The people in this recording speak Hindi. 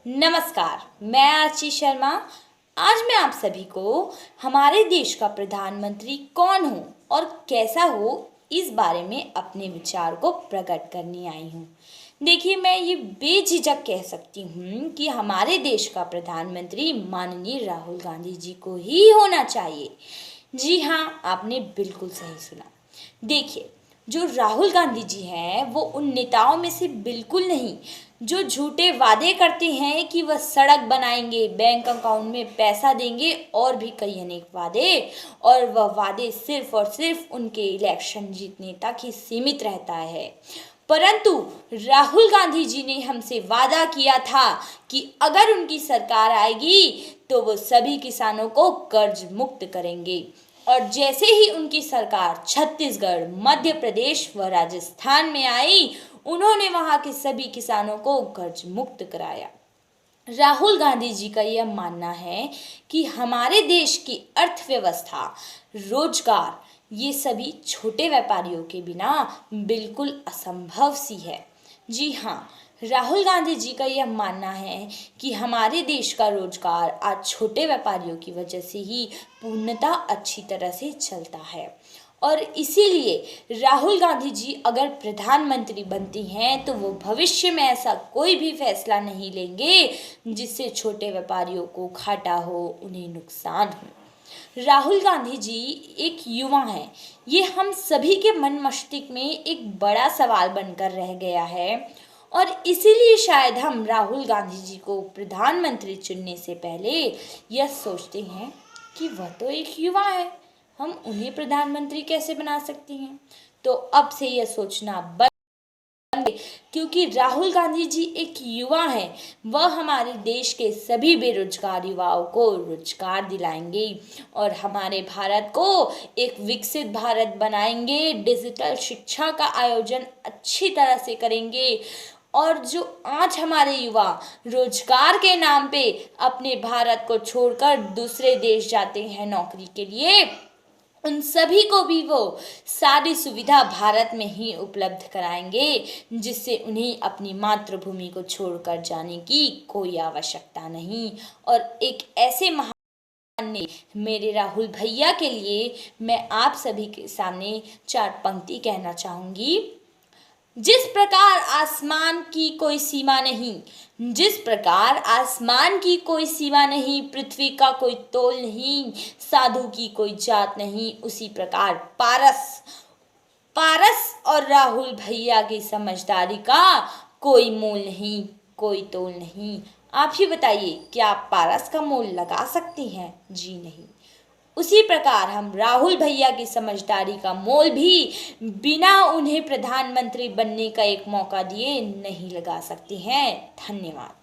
नमस्कार, मैं आरची शर्मा। आज मैं आप सभी को हमारे देश का प्रधानमंत्री कौन हो और कैसा हो इस बारे में अपने विचार को प्रकट करने आई हूँ। देखिए, मैं ये बेझिझक कह सकती हूँ कि हमारे देश का प्रधानमंत्री माननीय राहुल गांधी जी को ही होना चाहिए। जी हाँ, आपने बिल्कुल सही सुना। देखिए, जो राहुल गांधी जी हैं वो उन नेताओं में से बिल्कुल नहीं जो झूठे वादे करते हैं कि वह सड़क बनाएंगे, बैंक अकाउंट में पैसा देंगे और भी कई अनेक वादे, और वह वादे सिर्फ और सिर्फ उनके इलेक्शन जीतने तक ही सीमित रहता है। परंतु राहुल गांधी जी ने हमसे वादा किया था कि अगर उनकी सरकार आएगी तो वो सभी किसानों को कर्ज मुक्त करेंगे। और जैसे ही उनकी सरकार छत्तीसगढ़, मध्य प्रदेश व राजस्थान में आई, उन्होंने वहां के सभी किसानों को कर्ज मुक्त कराया। राहुल गांधी जी का यह मानना है कि हमारे देश की अर्थव्यवस्था, रोजगार, ये सभी छोटे व्यापारियों के बिना बिल्कुल असंभव सी है। जी हाँ, राहुल गांधी जी का यह मानना है कि हमारे देश का रोजगार आज छोटे व्यापारियों की वजह से ही पूर्णतः अच्छी तरह से चलता है। और इसीलिए राहुल गांधी जी अगर प्रधानमंत्री बनती हैं तो वो भविष्य में ऐसा कोई भी फैसला नहीं लेंगे जिससे छोटे व्यापारियों को घाटा हो, उन्हें नुकसान हो। राहुल गांधी जी एक युवा हैं। ये हम सभी के मन मस्तिष्क में एक बड़ा सवाल बनकर रह गया है और इसीलिए शायद हम राहुल गांधी जी को प्रधानमंत्री चुनने से पहले यह सोचते हैं कि वह तो एक युवा है, हम उन्हें प्रधानमंत्री कैसे बना सकते हैं। तो अब से यह सोचना बंद, क्योंकि राहुल गांधी जी एक युवा हैं। वह हमारे देश के सभी बेरोजगार युवाओं को रोजगार दिलाएंगे और हमारे भारत को एक विकसित भारत बनाएंगे। डिजिटल शिक्षा का आयोजन अच्छी तरह से करेंगे और जो आज हमारे युवा रोजगार के नाम पे अपने भारत को छोड़कर दूसरे देश जाते हैं नौकरी के लिए, उन सभी को भी वो सारी सुविधा भारत में ही उपलब्ध कराएंगे, जिससे उन्हें अपनी मातृभूमि को छोड़कर जाने की कोई आवश्यकता नहीं। और एक ऐसे महान ने मेरे राहुल भैया के लिए मैं आप सभी के सामने चार पंक्ति कहना चाहूँगी। जिस प्रकार आसमान की कोई सीमा नहीं, जिस प्रकार आसमान की कोई सीमा नहीं, पृथ्वी का कोई तोल नहीं, साधु की कोई जात नहीं, उसी प्रकार पारस पारस और राहुल भैया की समझदारी का कोई मोल नहीं, कोई तोल नहीं। आप ही बताइए, क्या आप पारस का मोल लगा सकते हैं? जी नहीं। उसी प्रकार हम राहुल भैया की समझदारी का मोल भी बिना उन्हें प्रधानमंत्री बनने का एक मौका दिए नहीं लगा सकते हैं। धन्यवाद।